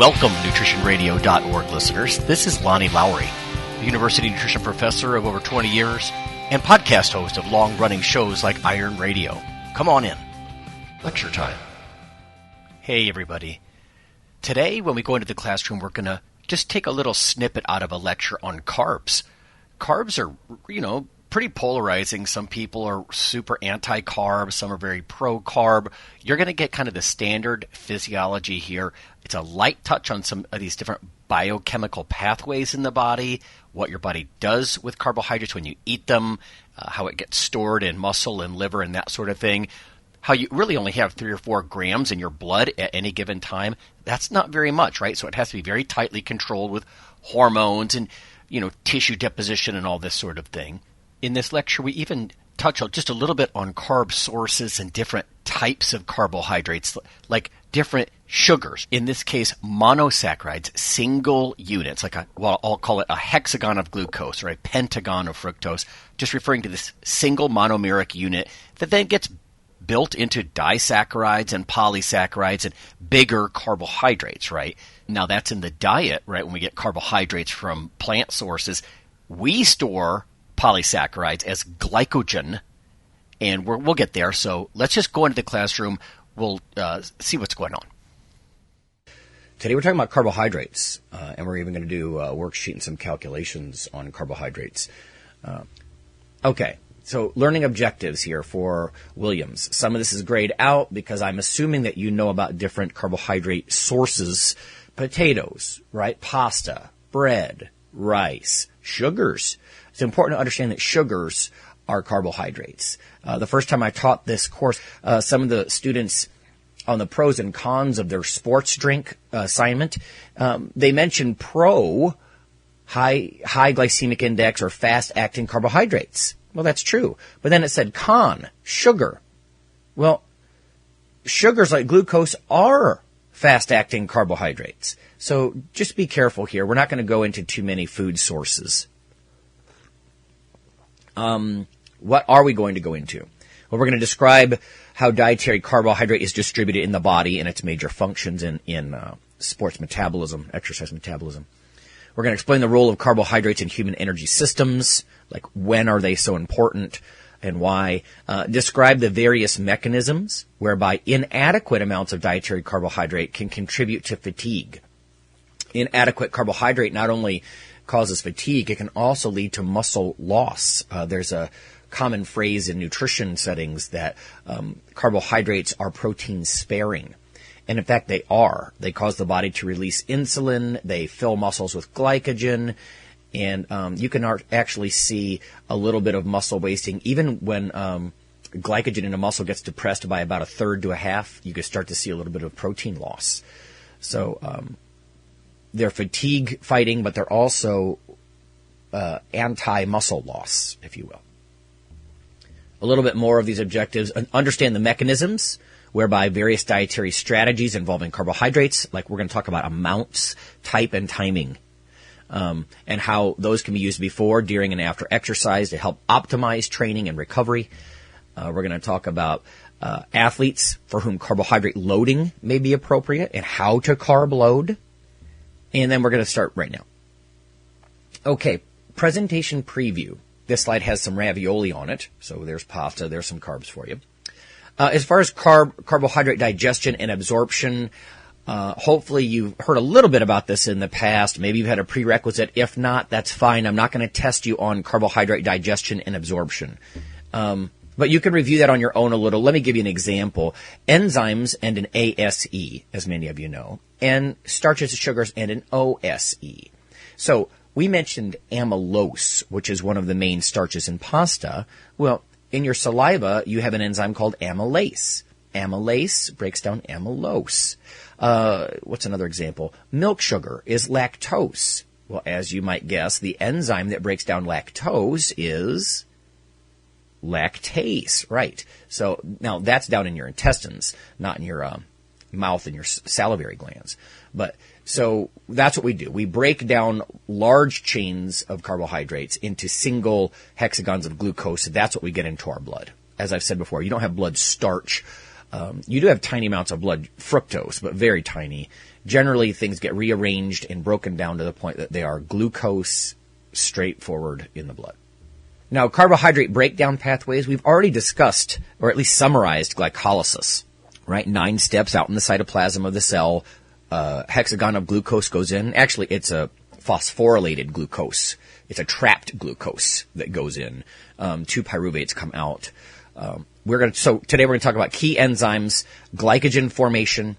Welcome, nutritionradio.org listeners. This is Lonnie Lowry, a university nutrition professor of over 20 years and podcast host of long-running shows like Iron Radio. Come on in. Lecture time. Hey, everybody. Today, when we go into the classroom, we're going to just take a little snippet out of a lecture on carbs. Carbs are, pretty polarizing. Some people are super anti-carb. Some are very pro-carb. You're going to get kind of the standard physiology here. It's a light touch on some of these different biochemical pathways in the body, what your body does with carbohydrates when you eat them, how it gets stored in muscle and liver and that sort of thing, how you really only have 3 or 4 grams in your blood at any given time. That's not very much, right? So it has to be very tightly controlled with hormones and, tissue deposition and all this sort of thing. In this lecture, we even touch just a little bit on carb sources and different types of carbohydrates, like different sugars. In this case, monosaccharides, single units, I'll call it a hexagon of glucose or a pentagon of fructose, just referring to this single monomeric unit that then gets built into disaccharides and polysaccharides and bigger carbohydrates, right? Now that's in the diet, right? When we get carbohydrates from plant sources, we store polysaccharides as glycogen, and we'll get there. So let's just go into the classroom. We'll see what's going on. Today we're talking about carbohydrates, and we're even going to do a worksheet and some calculations on carbohydrates. Okay, so learning objectives here for Williams. Some of this is grayed out because I'm assuming that you know about different carbohydrate sources. Potatoes, right? Pasta, bread, rice, sugars. It's important to understand that sugars are carbohydrates. The first time I taught this course, some of the students on the pros and cons of their sports drink assignment, they mentioned pro, high glycemic index or fast-acting carbohydrates. Well, that's true. But then it said con, sugar. Well, sugars like glucose are fast-acting carbohydrates. So just be careful here. We're not going to go into too many food sources. What are we going to go into? Well, we're going to describe how dietary carbohydrate is distributed in the body and its major functions in sports metabolism, exercise metabolism. We're going to explain the role of carbohydrates in human energy systems, like when are they so important and why. Describe the various mechanisms whereby inadequate amounts of dietary carbohydrate can contribute to fatigue. Inadequate carbohydrate not only causes fatigue, it can also lead to muscle loss. There's a common phrase in nutrition settings that carbohydrates are protein sparing. And in fact, they are. They cause the body to release insulin. They fill muscles with glycogen. And you can actually see a little bit of muscle wasting. Even when glycogen in a muscle gets depressed by about 1/3 to 1/2, you can start to see a little bit of protein loss. So they're fatigue fighting, but they're also anti-muscle loss, if you will. A little bit more of these objectives. Understand the mechanisms whereby various dietary strategies involving carbohydrates, like we're going to talk about amounts, type, and timing, and how those can be used before, during, and after exercise to help optimize training and recovery. We're going to talk about athletes for whom carbohydrate loading may be appropriate and how to carb load. And then we're going to start right now. Okay, presentation preview. This slide has some ravioli on it, so there's pasta, there's some carbs for you. As far as carbohydrate digestion and absorption, hopefully you've heard a little bit about this in the past. Maybe you've had a prerequisite. If not, that's fine. I'm not going to test you on carbohydrate digestion and absorption. But you can review that on your own a little. Let me give you an example. Enzymes end in ASE, as many of you know, and starches and sugars end in OSE. So we mentioned amylose, which is one of the main starches in pasta. Well, in your saliva, you have an enzyme called amylase. Amylase breaks down amylose. What's another example? Milk sugar is lactose. Well, as you might guess, the enzyme that breaks down lactose is lactase, right? So now that's down in your intestines, not in your mouth and your salivary glands. But so that's what we do. We break down large chains of carbohydrates into single hexagons of glucose. That's what we get into our blood. As I've said before, you don't have blood starch You do have tiny amounts of blood fructose, but very tiny. Generally, things get rearranged and broken down to the point that they are glucose straightforward in the blood. Now, carbohydrate breakdown pathways, we've already discussed, or at least summarized, glycolysis, right? 9 steps out in the cytoplasm of the cell. Hexagon of glucose goes in. Actually, it's a phosphorylated glucose. It's a trapped glucose that goes in. 2 pyruvates come out. So today we're going to talk about key enzymes, glycogen formation,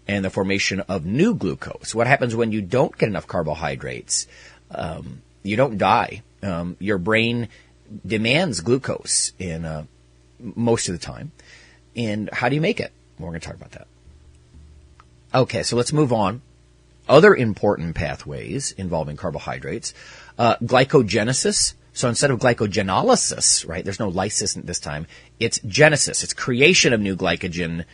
and the formation of new glucose. What happens when you don't get enough carbohydrates? You don't die. Your brain demands glucose in most of the time. And how do you make it? Well, we're going to talk about that. Okay, so let's move on. Other important pathways involving carbohydrates, glycogenesis. So instead of glycogenolysis, right, there's no lysis this time, it's genesis. It's creation of new glycogen,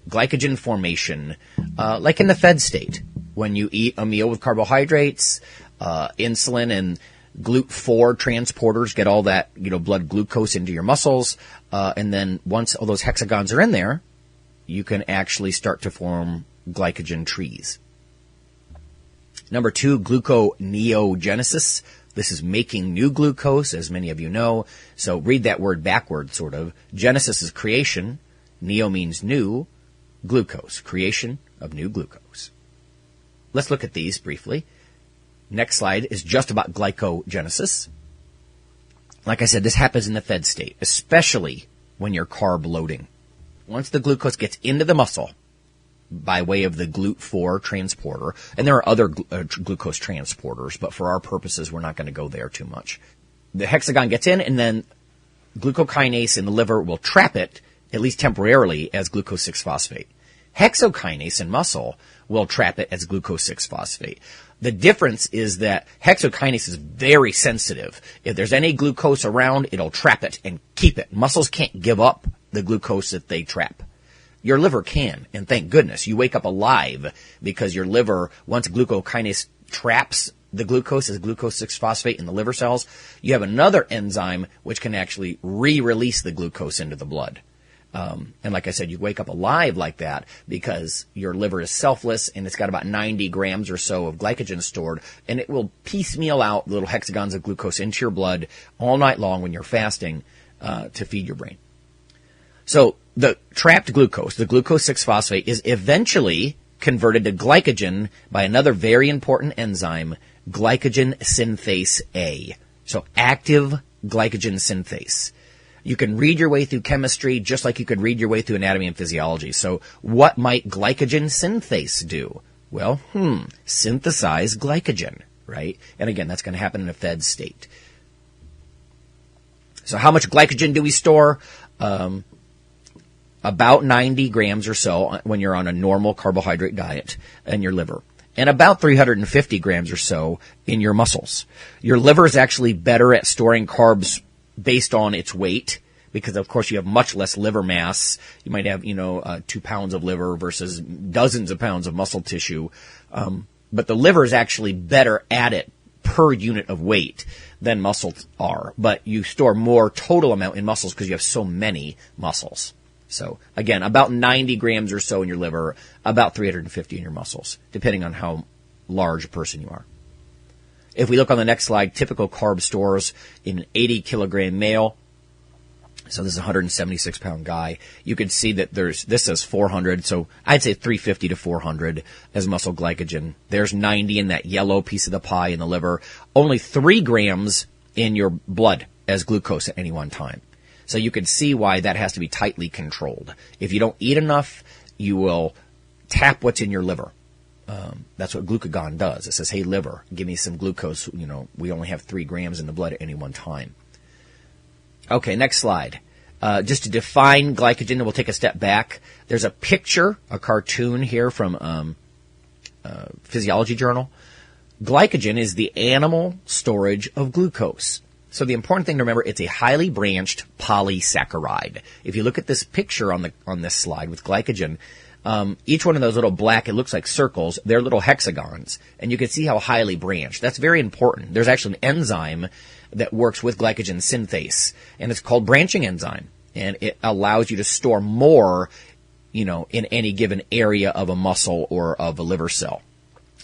glycogen formation, like in the fed state. When you eat a meal with carbohydrates, insulin and GLUT4 transporters get all that, blood glucose into your muscles, and then once all those hexagons are in there, you can actually start to form glycogen trees. Number 2, gluconeogenesis. This is making new glucose, as many of you know. So read that word backward, sort of. Genesis is creation. Neo means new. Glucose, creation of new glucose. Let's look at these briefly. Next slide is just about glycogenesis. Like I said, this happens in the fed state, especially when you're carb loading. Once the glucose gets into the muscle by way of the GLUT4 transporter, and there are other glucose transporters, but for our purposes, we're not going to go there too much. The hexagon gets in, and then glucokinase in the liver will trap it, at least temporarily, as glucose 6-phosphate. Hexokinase in muscle will trap it as glucose 6-phosphate. The difference is that hexokinase is very sensitive. If there's any glucose around, it'll trap it and keep it. Muscles can't give up the glucose that they trap. Your liver can, and thank goodness. You wake up alive because your liver, once glucokinase traps the glucose as glucose 6-phosphate in the liver cells, you have another enzyme which can actually re-release the glucose into the blood. And like I said, you wake up alive like that because your liver is selfless and it's got about 90 grams or so of glycogen stored, and it will piecemeal out little hexagons of glucose into your blood all night long when you're fasting to feed your brain. So the trapped glucose, the glucose 6-phosphate, is eventually converted to glycogen by another very important enzyme, glycogen synthase A. So active glycogen synthase. You can read your way through chemistry just like you could read your way through anatomy and physiology. So what might glycogen synthase do? Well, synthesize glycogen, right? And again, that's going to happen in a fed state. So how much glycogen do we store? About 90 grams or so when you're on a normal carbohydrate diet in your liver, and about 350 grams or so in your muscles. Your liver is actually better at storing carbs based on its weight because, of course, you have much less liver mass. You might have, 2 pounds of liver versus dozens of pounds of muscle tissue. But the liver is actually better at it per unit of weight than muscles are. But you store more total amount in muscles because you have so many muscles. So, again, about 90 grams or so in your liver, about 350 in your muscles, depending on how large a person you are. If we look on the next slide, typical carb stores in an 80-kilogram male, so this is a 176-pound guy, you can see that this says 400, so I'd say 350 to 400 as muscle glycogen. There's 90 in that yellow piece of the pie in the liver, only 3 grams in your blood as glucose at any one time. So you can see why that has to be tightly controlled. If you don't eat enough, you will tap what's in your liver. That's what glucagon does. It says, hey, liver, give me some glucose. We only have 3 grams in the blood at any one time. Okay, next slide. Just to define glycogen, we'll take a step back. There's a picture, a cartoon here from Physiology Journal. Glycogen is the animal storage of glucose. So the important thing to remember, it's a highly branched polysaccharide. If you look at this picture on this slide with glycogen, each one of those little black, it looks like circles, they're little hexagons. And you can see how highly branched. That's very important. There's actually an enzyme that works with glycogen synthase, and it's called branching enzyme. And it allows you to store more in any given area of a muscle or of a liver cell.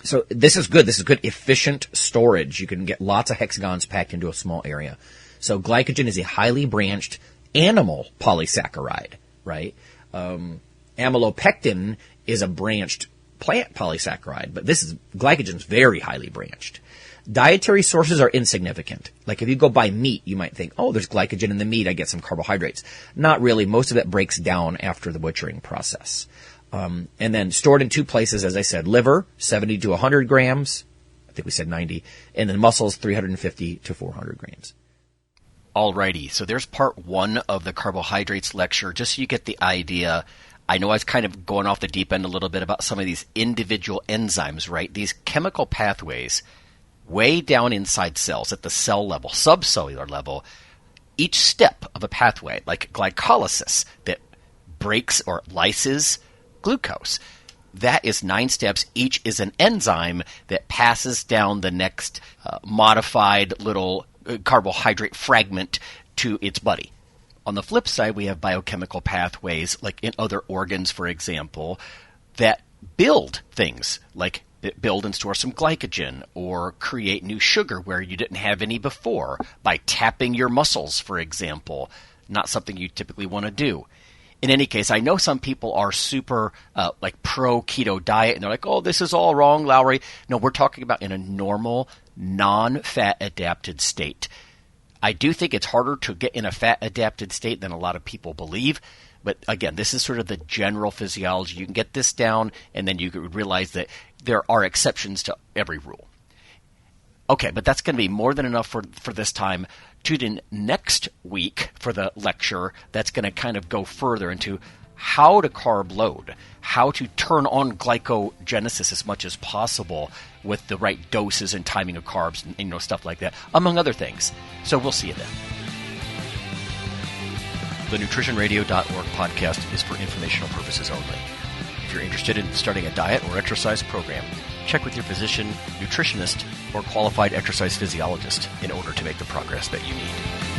So this is good. This is good, efficient storage. You can get lots of hexagons packed into a small area. So glycogen is a highly branched animal polysaccharide, right? Amylopectin is a branched plant polysaccharide, but glycogen's very highly branched. Dietary sources are insignificant. Like if you go buy meat, you might think, oh, there's glycogen in the meat, I get some carbohydrates. Not really. Most of it breaks down after the butchering process. And then stored in two places, as I said, liver, 70 to 100 grams. I think we said 90. And then muscles, 350 to 400 grams. Alrighty, so there's part one of the carbohydrates lecture, just so you get the idea. I know I was kind of going off the deep end a little bit about some of these individual enzymes, right? These chemical pathways way down inside cells at the cell level, subcellular level, each step of a pathway, like glycolysis that breaks or lyses glucose. That is 9 steps. Each is an enzyme that passes down the next modified little carbohydrate fragment to its buddy. On the flip side, we have biochemical pathways, like in other organs, for example, that build things, like build and store some glycogen or create new sugar where you didn't have any before by tapping your muscles, for example. Not something you typically want to do. In any case, I know some people are super pro keto diet, and they're like, oh, this is all wrong, Lowry. No, we're talking about in a normal, non-fat adapted state. I do think it's harder to get in a fat adapted state than a lot of people believe. But again, this is sort of the general physiology. You can get this down, and then you could realize that there are exceptions to every rule. Okay, but that's going to be more than enough for this time. Tune in next week for the lecture that's going to kind of go further into how to carb load, how to turn on glycogenesis as much as possible with the right doses and timing of carbs and stuff like that, among other things. So we'll see you then. The nutritionradio.org podcast is for informational purposes only. If you're interested in starting a diet or exercise program, check with your physician, nutritionist, or qualified exercise physiologist in order to make the progress that you need.